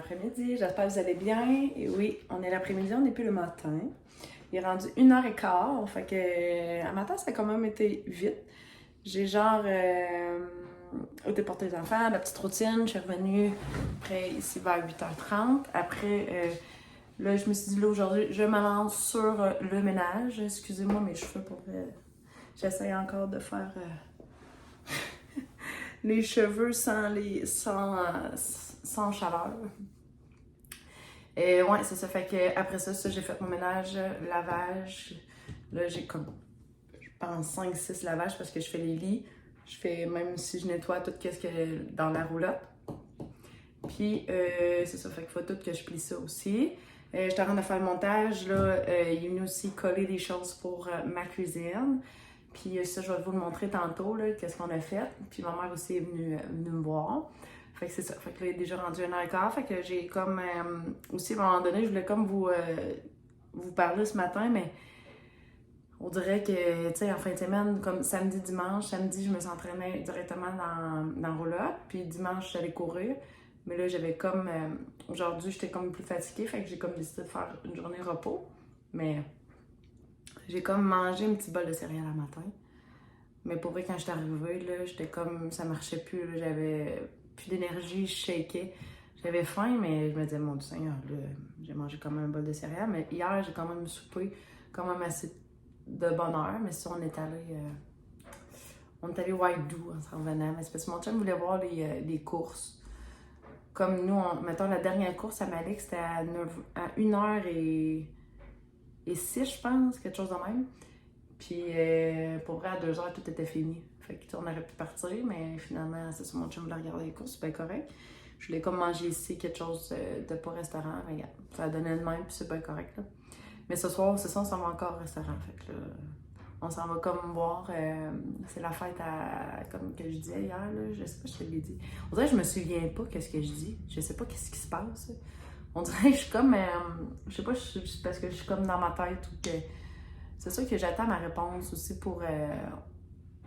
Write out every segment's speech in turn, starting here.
après-midi, j'espère que vous allez bien. Et oui, on est l'après-midi, on n'est plus le matin. Il est rendu 1h15, fait que à matin, ça a quand même été vite. J'ai genre été porter les enfants, la petite routine, je suis revenue après ici vers 8h30. Après, là, je me suis dit, là, aujourd'hui, je m'avance sur le ménage. Excusez-moi mes cheveux pour j'essaie encore de faire les cheveux sans chaleur. Et ouais, c'est ça. Fait que après ça, j'ai fait mon ménage, lavage. Là, j'ai comme, je pense, 5-6 lavages parce que je fais les lits. Je fais, même si je nettoie tout ce qu'il y a dans la roulotte. Puis, c'est ça. Fait qu'il faut tout que je plie ça aussi. J'étais en train de faire le montage. Là, il est venu aussi coller des choses pour ma cuisine. Puis ça, je vais vous le montrer tantôt, là, qu'est-ce qu'on a fait. Puis ma mère aussi est venue me voir. Fait que c'est ça. Fait que là, il est déjà rendu 1h15. Fait que j'ai comme... aussi, à un moment donné, je voulais comme vous parler ce matin, mais on dirait que, tu sais, en fin de semaine, comme samedi, dimanche, samedi, je me suis entraînée directement dans roulotte. Puis dimanche, j'allais courir. Mais là, j'avais comme... aujourd'hui, j'étais comme plus fatiguée. Fait que j'ai comme décidé de faire une journée repos. Mais... j'ai comme mangé un petit bol de céréales le matin. Mais pour vrai, quand j'étais arrivée, là, j'étais comme... ça marchait plus, là, j'avais plus d'énergie, je shakeais. J'avais faim, mais je me disais, mon Dieu Seigneur, là, j'ai mangé quand même un bol de céréales. Mais hier, j'ai quand même soupé quand même assez de bonne heure. Mais ça, on est allé White Dew en s'en revenant. Mais c'est parce que mon chum voulait voir les courses. Comme nous, mettons, la dernière course à Malik, c'était à 1h06, je pense, quelque chose de même. Puis, pour vrai, à 2h, tout était fini. Fait que, on aurait pu partir, mais finalement, c'est ça, mon chum voulait regarder les courses, c'est bien correct. Je voulais comme manger ici quelque chose de pas restaurant. Mais regarde, ça a donné le même, puis c'est bien correct, là. Mais ce soir, c'est ça, on s'en va encore au restaurant. Fait que là, on s'en va comme voir. C'est la fête comme que je disais hier, là. Je sais pas si je te l'ai dit. On dirait que je me souviens pas qu'est-ce que je dis. Je sais pas qu'est-ce qui se passe. On dirait que je suis comme... je sais pas, parce que je suis comme dans ma tête ou que... C'est sûr que j'attends ma réponse aussi pour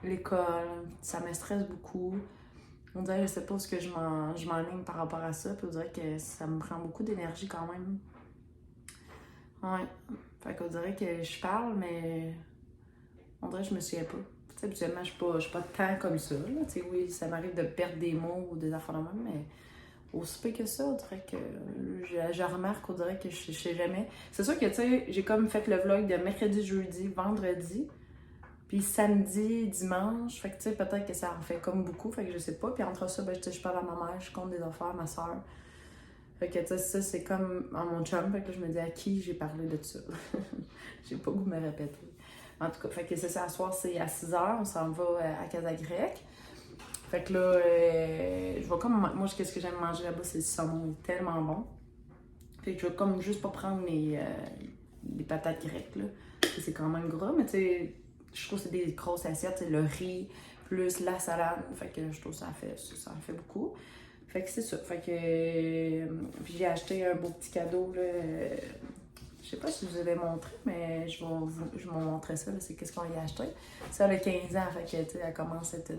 l'école. Ça me stresse beaucoup. On dirait que je sais pas ce que je m'enligne par rapport à ça. Puis on dirait que ça me prend beaucoup d'énergie quand même. Ouais. Fait qu'on dirait que je parle, mais on dirait que je me souviens pas. Tu sais, habituellement, je suis pas tant comme ça. Tu sais, oui, ça m'arrive de perdre des mots ou des affaires de même, mais aussi peu que ça, on dirait que je remarque, on dirait que je sais jamais. C'est sûr que, tu sais, j'ai comme fait le vlog de mercredi, jeudi, vendredi, puis samedi, dimanche. Fait que, tu sais, peut-être que ça en fait comme beaucoup, fait que je sais pas. Puis entre ça, ben, je parle à ma mère, je compte des affaires, ma soeur. Fait que, tu sais, ça, c'est comme à mon chum. Fait que là, je me dis à qui j'ai parlé de ça. J'ai pas goût de me répéter. En tout cas, fait que c'est ça, ce soir, c'est à 6h, on s'en va à Casa-Grecque. Fait que là, je vais comme... moi, qu'est-ce que j'aime manger là-bas, c'est le saumon. Il est tellement bon. Fait que je vais comme juste pas prendre les patates grecques, là. C'est quand même gras, mais tu sais, je trouve que c'est des grosses assiettes. Le riz plus la salade. Fait que je trouve que ça en fait beaucoup. Fait que c'est ça. Fait que... puis j'ai acheté un beau petit cadeau, là. Je sais pas si je vous avais montré, mais je vais vous montrer ça, là. C'est qu'est-ce qu'on y a acheté. Ça, elle a 15 ans, fait que, tu sais, elle commence à être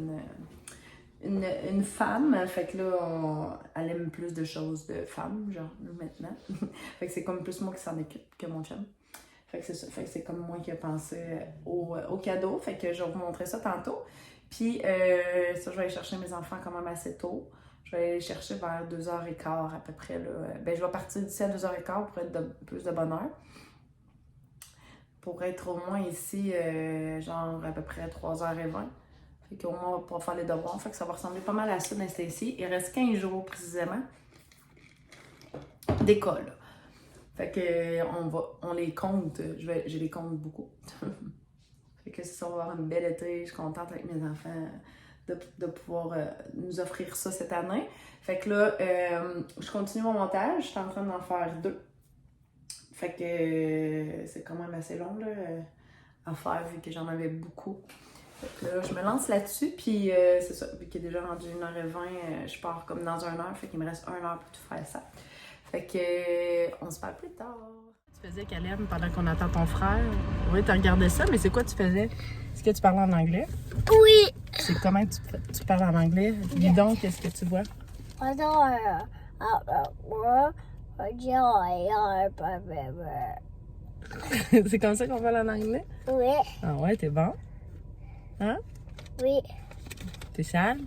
une femme, fait que là, elle aime plus de choses de femme, genre, maintenant. Fait que c'est comme plus moi qui s'en occupe que mon chum. Fait que c'est ça, fait que c'est comme moi qui ai pensé au cadeau, fait que je vais vous montrer ça tantôt. Puis, ça, je vais aller chercher mes enfants quand même assez tôt. Je vais aller les chercher vers 2h15 à peu près, là. Ben, je vais partir d'ici à 2h15 pour être plus de bonne heure. Pour être au moins ici, genre, à peu près 3h20. Fait qu'au moins, on va pouvoir faire les devoirs. Fait que ça va ressembler pas mal à ça d'instant ici. Il reste 15 jours précisément d'école. Fait que on les compte. Je les compte beaucoup. Fait que ça va avoir une belle été. Je suis contente avec mes enfants de pouvoir nous offrir ça cette année. Fait que là, je continue mon montage. Je suis en train d'en faire 2. Fait que c'est quand même assez long là, à faire vu que j'en avais beaucoup. Fait que là, je me lance là-dessus, puis c'est ça, vu qu'il est déjà rendu 1h20, je pars comme dans 1 heure, fait qu'il me reste 1 heure pour tout faire ça. Fait que on se parle plus tard. Tu faisais, Caleb, pendant qu'on attend ton frère? Oui, tu regardais ça, mais c'est quoi tu faisais? Est-ce que tu parlais en anglais? Oui. C'est comment tu parles en anglais? Dis donc, qu'est-ce que tu vois? Pendant C'est comme ça qu'on parle en anglais? Oui. Ah ouais, t'es bon? Hein? Oui. T'es sale?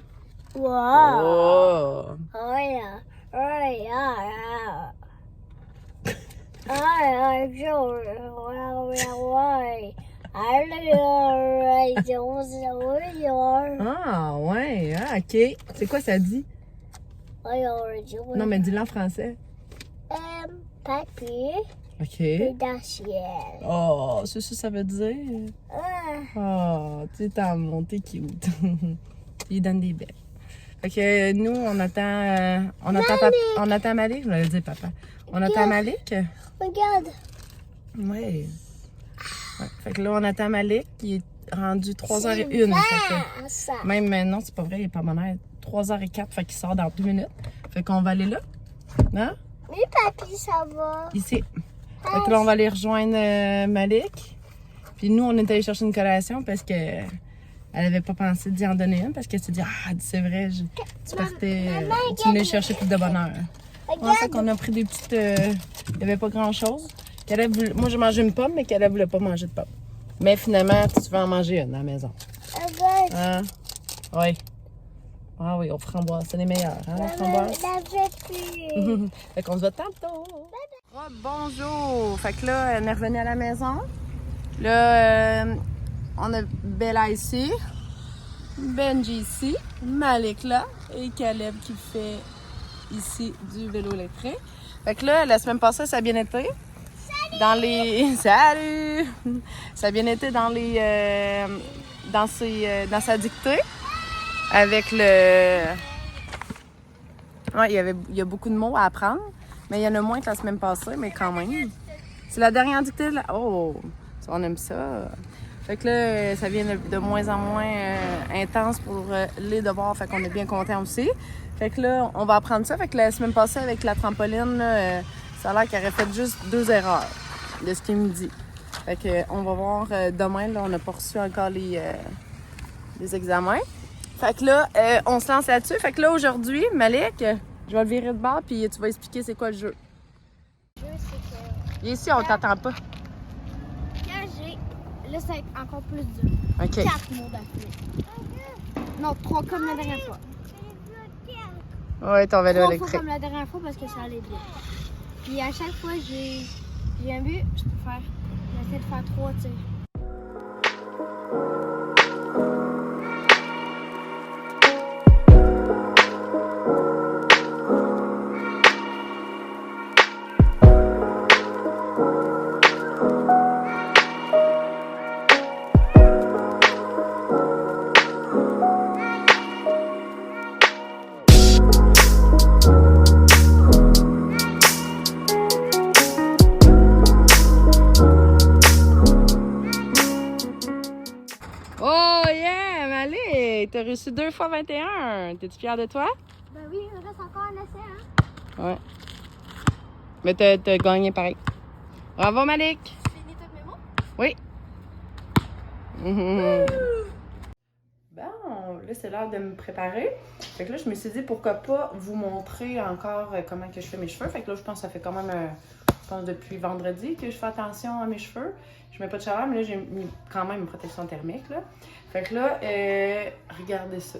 Wow. Oh! Oh yeah. Oh yeah. I Ah ouais, ah, ok. C'est quoi ça dit? Non, mais dis-le en français. Papier Ok. d'archière. Oh, c'est ça que ça veut dire? Oh, tu es en montée cute. Il donne des belles. Fait que nous, on attend Malik. Je voulais dire papa. On attend Malik. Regarde. Ouais. Fait que là, on attend Malik. Il est rendu 3h01. Ça. Même non, c'est pas vrai, il est pas mon air. 3h04, fait qu'il sort dans 2 minutes. Fait qu'on va aller là. Hein? Oui, papy, ça va. Ici. Fait que là, on va aller rejoindre Malik. Puis nous, on est allé chercher une collation parce que elle avait pas pensé d'y en donner une parce qu'elle s'est dit, ah, c'est vrai, tu partais, tu venais chercher plus de bonheur. En fait, qu'on a pris des petites. Il n'y avait pas grand chose. Moi, j'ai mangé une pomme, mais qu'elle ne voulait pas manger de pomme. Mais finalement, tu vas en manger une à la maison. Hein? Oui. Ah oui, aux framboises, c'est les meilleurs, hein, les framboises? Fait qu'on se voit tantôt. Oh, bonjour! Fait que là, on est revenu à la maison. Là, on a Bella ici, Benji ici, Malik là, et Caleb qui fait ici du vélo électrique. Fait que là, la semaine passée, ça a bien été. Dans les... Salut! Ça a bien été dans les... dans sa dictée. Avec le... Ouais, il y a beaucoup de mots à apprendre. Mais il y en a moins que la semaine passée, mais quand même. C'est la dernière dictée. Oh! On aime ça. Fait que là, ça vient de moins en moins intense pour les devoirs. Fait qu'on est bien contents aussi. Fait que là, on va apprendre ça. Fait que la semaine passée, avec la trampoline, là, ça a l'air qu'elle aurait fait juste 2 erreurs de ce qu'il me dit. Fait que on va voir demain. Là, on n'a pas reçu encore les examens. Fait que là, on se lance là-dessus. Fait que là, aujourd'hui, Malik, je vais le virer de bord puis tu vas expliquer c'est quoi le jeu. Le jeu, c'est que... Et ici, on t'entend pas. Là, ça va être encore plus dur. OK. 4 mots d'affilée. Non, 3 comme la dernière fois. Ouais, ton vélo 3 électrique. fois comme la dernière fois parce que ça allait bien. Puis à chaque fois, j'ai un but, je peux faire. J'essaie de faire 3 tirs. Oh yeah, Malik! T'as reçu 2 fois 21. T'es-tu fière de toi? Ben oui, il reste encore un essai, hein? Ouais. Mais t'as gagné pareil. Bravo, Malik! Tu finis tous mes mots? Oui. Bon, là, c'est l'heure de me préparer. Fait que là, je me suis dit, pourquoi pas vous montrer encore comment que je fais mes cheveux. Fait que là, je pense que ça fait quand même, je pense depuis vendredi que je fais attention à mes cheveux. Je mets pas de chaleur, mais là, j'ai mis quand même une protection thermique, là. Fait que là, regardez ça.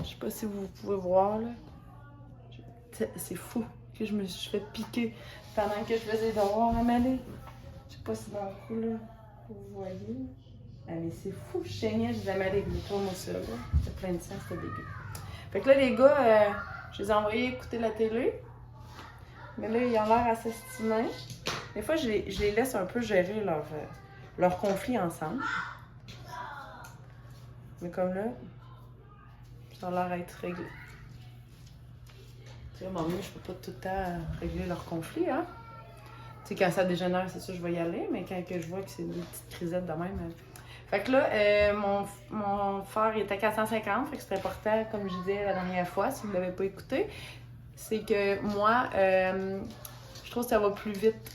Je sais pas si vous pouvez voir, là. C'est fou que je me suis fait piquer pendant que je faisais des devoirs à Malik. Je sais pas si dans le coup, là, vous voyez. Ah, mais c'est fou, je saignais, je disais, Malik, tourne ça, là. C'est plein de sang, c'était dégueu. Fait que là, les gars, je les ai envoyés écouter la télé. Mais là, ils ont l'air assez stimés. Des fois, je les laisse un peu gérer leur conflit ensemble. Mais comme là, ça a l'air d'être réglé. Tu sais, à un moment donné, je peux pas tout le temps régler leur conflit, hein. Tu sais, quand ça dégénère, c'est sûr, je vais y aller, mais quand que je vois que c'est des petites crisettes de même. Fait que là, mon fer est à 450, fait que c'est important, comme je disais la dernière fois, si vous ne l'avez pas écouté, c'est que moi, je trouve que ça va plus vite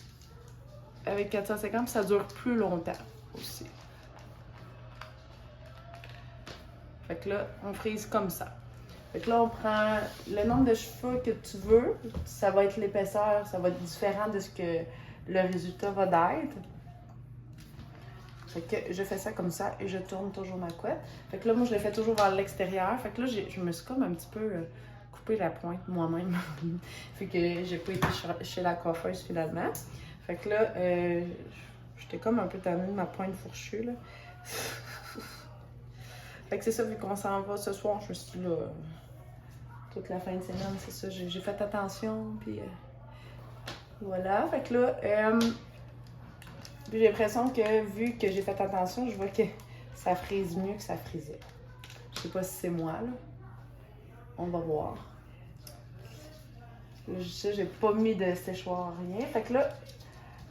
avec 450, puis ça dure plus longtemps aussi. Fait que là, on frise comme ça. Fait que là, on prend le nombre de cheveux que tu veux. Ça va être l'épaisseur, ça va être différent de ce que le résultat va d'être. Fait que je fais ça comme ça et je tourne toujours ma couette. Fait que là, moi, je le fais toujours vers l'extérieur. Fait que là, je me suis comme un petit peu coupé la pointe moi-même. Fait que j'ai pas été chez la coiffeuse finalement. Fait que là, j'étais comme un peu tannée de ma pointe fourchue, là. Fait que c'est ça, vu qu'on s'en va ce soir, je suis là toute la fin de semaine, c'est ça. J'ai fait attention, puis voilà. Fait que là, j'ai l'impression que vu que j'ai fait attention, je vois que ça frise mieux que ça frisait. Je sais pas si c'est moi, là. On va voir. Ça, j'ai pas mis de séchoir, rien. Fait que là,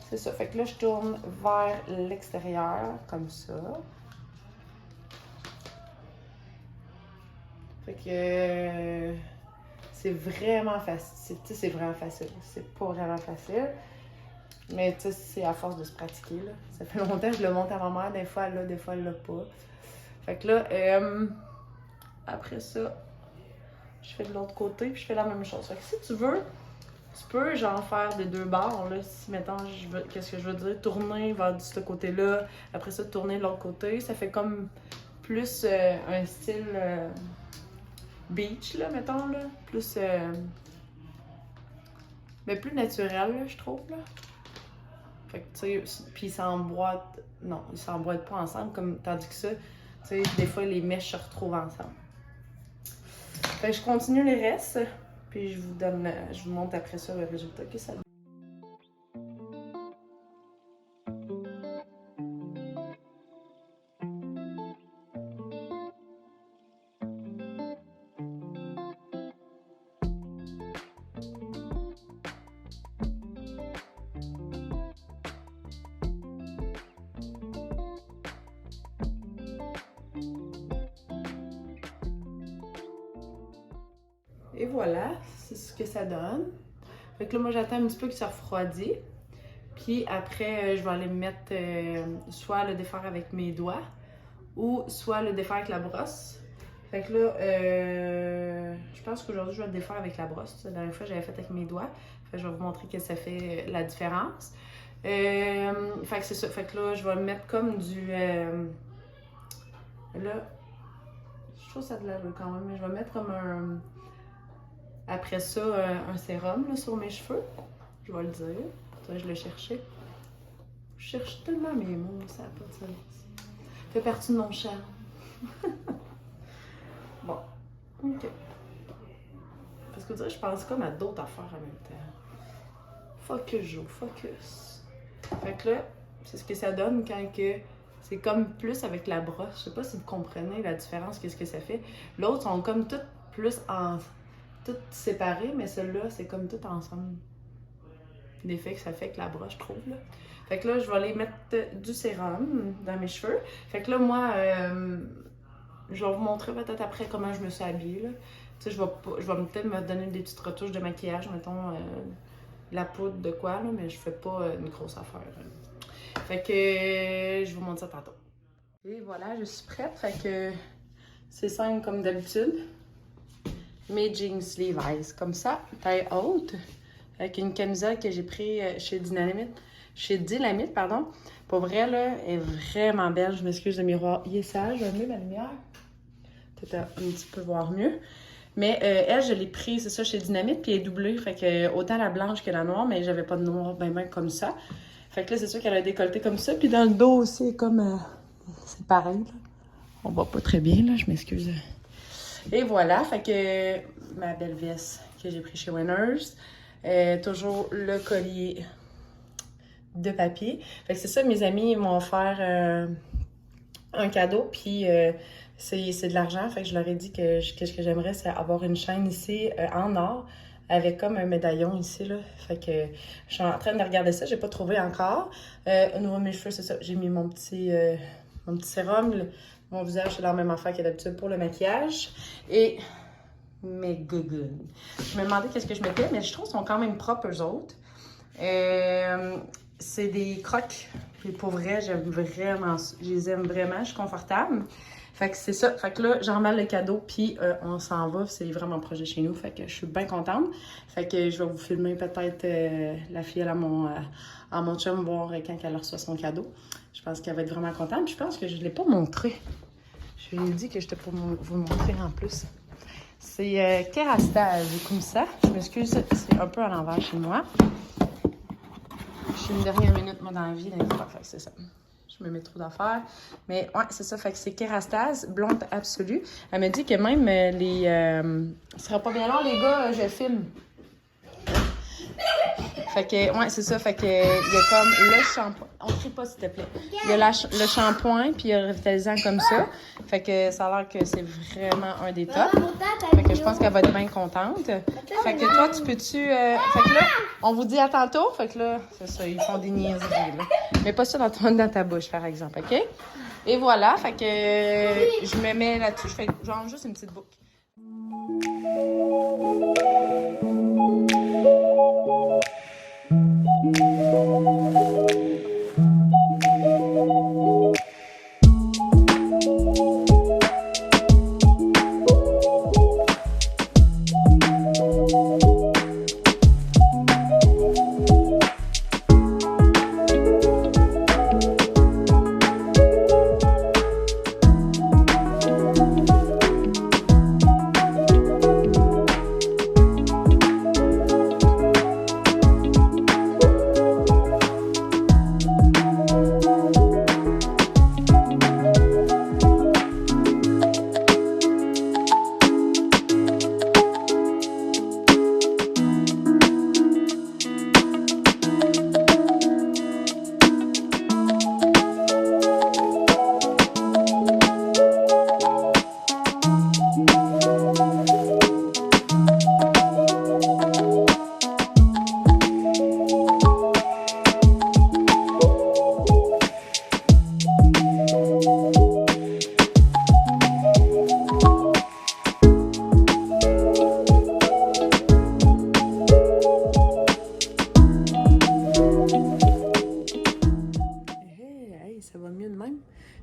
c'est ça. Fait que là, je tourne vers l'extérieur, comme ça. Fait que c'est vraiment facile. Tu sais, c'est vraiment facile. C'est pas vraiment facile. Mais tu sais, c'est à force de se pratiquer, là. Ça fait longtemps que je le monte à ma mère. Des fois, elle l'a, des fois, elle l'a pas. Fait que là, après ça, je fais de l'autre côté, puis je fais la même chose. Fait que si tu veux, tu peux genre faire des deux bords, là. Si, mettons, qu'est-ce que je veux dire? Tourner vers de ce côté-là, après ça, tourner de l'autre côté. Ça fait comme plus un style beach, là, mettons, là. Plus... mais plus naturel, là, je trouve, là. Fait que, tu sais, puis ils s'emboîtent... Non, ils s'emboîtent pas ensemble, comme, tandis que ça, tu sais, des fois, les mèches se retrouvent ensemble. Fait que je continue les restes, puis je vous montre après ça le résultat que ça donne. Et voilà, c'est ce que ça donne. Fait que là, moi, j'attends un petit peu que ça refroidisse. Puis après, je vais aller me mettre soit le défaire avec mes doigts ou soit le défaire avec la brosse. Fait que là, je pense qu'aujourd'hui, je vais le défaire avec la brosse. La dernière fois, j'avais fait avec mes doigts. Fait que je vais vous montrer que ça fait la différence. Fait que c'est ça. Fait que là, je vais le mettre comme du... là, je trouve ça de l'allure quand même, mais je vais mettre comme un... Après ça, un sérum là, sur mes cheveux. Je vais le dire. Ça, je le cherchais. Je cherche tellement mes mots, ça n'a pas de sens. Ça fait partie de mon charme. Bon, ok. Parce que je pense comme à d'autres affaires en même temps. Focus, Joe, focus. Fait que là, c'est ce que ça donne quand que c'est comme plus avec la brosse. Je sais pas si vous comprenez la différence, qu'est-ce que ça fait. L'autre sont comme toutes plus toutes séparées, mais celle-là, c'est comme tout ensemble. L'effet que ça fait avec la brosse, je trouve, là. Fait que là, je vais aller mettre du sérum dans mes cheveux. Fait que là, moi, je vais vous montrer peut-être après comment je me suis habillée, là. Tu sais, je vais peut-être me donner des petites retouches de maquillage, mettons, la poudre de quoi, là, mais je fais pas une grosse affaire. Fait que je vous montre ça tantôt. Et voilà, je suis prête. Fait que c'est simple comme d'habitude. Mes jeans Levi's, comme ça, taille haute, avec une camisole que j'ai pris chez Dynamite, pardon. Pour vrai, là, elle est vraiment belle. Je m'excuse, le miroir, il est sale. Je vais mettre ma lumière. Peut-être un petit peu voir mieux. Mais elle, je l'ai pris, c'est ça, chez Dynamite, puis elle est doublée. Fait que autant la blanche que la noire, mais j'avais pas de noir ben comme ça. Fait que là, c'est sûr qu'elle a décolleté comme ça. Puis dans le dos aussi, comme... c'est pareil, là. On voit pas très bien, là, je m'excuse. Et voilà, fait que ma belle veste que j'ai pris chez Winners. Toujours le collier de papier. Fait que c'est ça, mes amis m'ont offert un cadeau, puis c'est de l'argent. Fait que je leur ai dit que ce que j'aimerais, c'est avoir une chaîne ici en or, avec comme un médaillon ici, là. Fait que je suis en train de regarder ça, j'ai pas trouvé encore. Au niveau de mes cheveux, c'est ça, j'ai mis mon petit sérum. Mon visage, c'est la même affaire que d'habitude pour le maquillage. Et mes gougounes. Je me demandais qu'est-ce que je mettais, mais je trouve qu'ils sont quand même propres, eux autres. C'est des crocs. Puis pour vrai, j'aime vraiment, je les aime vraiment, je suis confortable. Fait que c'est ça. Fait que là, j'emballe le cadeau, puis on s'en va. C'est vraiment proche de chez nous. Fait que je suis bien contente. Fait que je vais vous filmer peut-être la fille à mon chum, voir quand elle reçoit son cadeau. Je pense qu'elle va être vraiment contente. Puis je pense que je ne l'ai pas montré. Je lui ai dit que j'étais pour vous le montrer en plus. C'est Kerastase, comme ça. Je m'excuse, c'est un peu à l'envers chez moi. Je suis une dernière minute, moi, dans la vie. Donc, fait que c'est ça. Je me mets trop d'affaires. Mais ouais, c'est ça. Fait que c'est Kerastase, blonde absolue. Elle me dit que même ce sera pas bien long, les gars, je filme. Fait que, ouais, c'est ça. Fait que, il y a comme le shampoing. On crie pas, s'il te plaît. Il y a le shampoing, puis il y a le revitalisant comme ça. Fait que ça a l'air que c'est vraiment un des tops. Fait que je pense qu'elle va être bien contente. Fait que toi, tu peux-tu... Fait que là, on vous dit à tantôt. Fait que là, c'est ça, ils font des niaiseries, là. Mais pas ça dans ta bouche, par exemple, OK? Et voilà, fait que je me mets là-dessus. Je fais genre juste une petite boucle.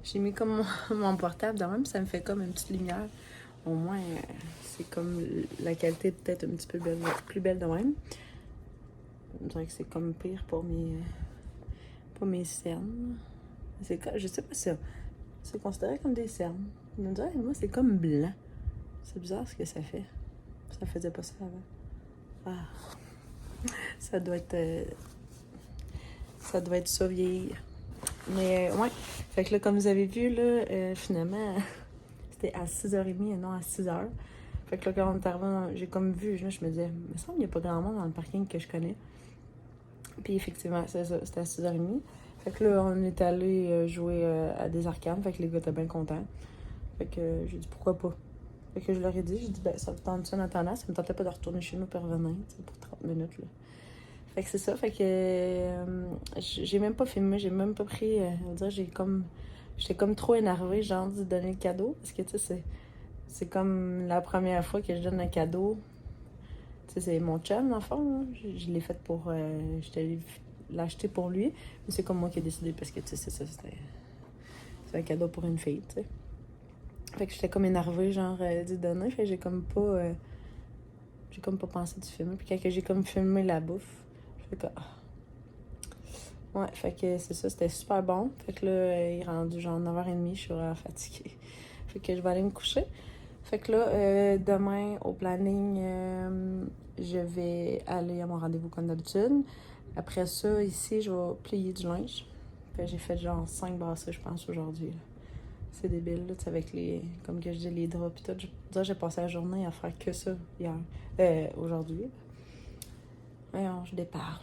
J'ai mis comme mon portable de même, ça me fait comme une petite lumière. Au moins, c'est comme la qualité peut-être un petit peu plus belle de même. Je dirais que c'est comme pire pour mes cernes. Je sais pas si c'est considéré comme des cernes. Je me dirais, moi, c'est comme blanc. C'est bizarre ce que ça fait. Ça faisait pas ça avant. Ah. Ça doit être ça vieillir. Mais ouais, fait que là, comme vous avez vu, là, finalement, c'était à 6h30 et non à 6h. Fait que là, quand on est arrivé, j'ai comme vu, là, je me disais, il me semble qu'il n'y a pas grand monde dans le parking que je connais. Puis effectivement, c'est ça, c'était à 6h30. Fait que là, on est allé jouer à des arcades, fait que les gars étaient bien contents. Fait que j'ai dit, pourquoi pas? Fait que je leur ai dit, j'ai dit, ben, ça me tente ça en attendant, ça me tentait pas de retourner chez nous pour revenir, pour 30 minutes, là. Fait que c'est ça, fait que j'ai même pas filmé, j'ai même pas pris, on va dire, j'étais comme trop énervée, genre, de donner le cadeau, parce que, tu sais, c'est comme la première fois que je donne un cadeau, tu sais, c'est mon chum, dans le fond, hein. Je l'ai fait pour, j'étais allée l'acheter pour lui, mais c'est comme moi qui ai décidé, parce que, tu sais, c'est ça, c'est un cadeau pour une fille, tu sais. Fait que j'étais comme énervée, genre, d'y donner, fait que j'ai comme pas pensé du film, puis quand j'ai comme filmé la bouffe, fait que, ouais, fait que c'est ça, c'était super bon. Fait que là, il est rendu genre 9h30, je suis vraiment fatiguée. Fait que je vais aller me coucher. Fait que là, demain, au planning, je vais aller à mon rendez-vous comme d'habitude. Après ça, ici, je vais plier du linge. Fait que j'ai fait genre 5 brasses, je pense, aujourd'hui. C'est débile, là, avec comme que je dis, les draps pis tout. J'ai passé la journée à faire que ça hier. Aujourd'hui. Voyons, je déparle.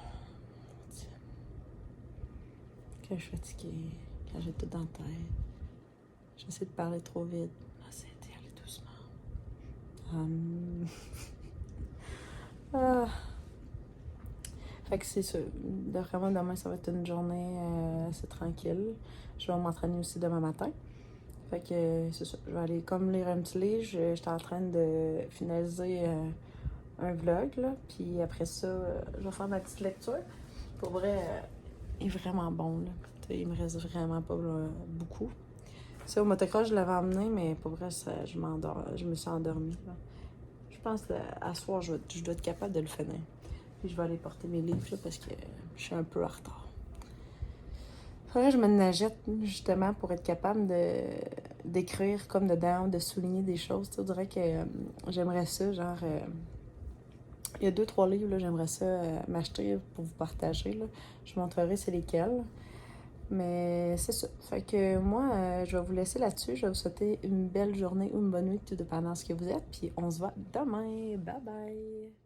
Quand je suis fatiguée, quand j'ai tout dans la tête, j'essaie de parler trop vite. J'essaie d'y aller doucement. Fait que c'est ça. Vraiment, demain, ça va être une journée assez tranquille. Je vais m'entraîner aussi demain matin. Fait que c'est ça. Je vais aller comme lire un petit livre. J'étais en train de finaliser un vlog, là. Puis après ça, je vais faire ma petite lecture. Pour vrai, il est vraiment bon, là. Il me reste vraiment pas beaucoup. Ça, au motocross, je l'avais emmené, mais pour vrai, je me suis endormie. Là. Je pense qu'à soir, je dois être capable de le finir. Puis je vais aller porter mes livres là, parce que je suis un peu en retard. Faudrait que je me nagette justement pour être capable d'écrire comme dedans, de souligner des choses. Tu sais, on dirait que j'aimerais ça, genre. Il y a 2-3 livres, là, j'aimerais ça m'acheter pour vous partager. Là. Je vous montrerai c'est lesquels. Mais c'est ça. Fait que moi, je vais vous laisser là-dessus. Je vais vous souhaiter une belle journée ou une bonne nuit, tout dépendant de ce que vous êtes. Puis on se voit demain. Bye bye!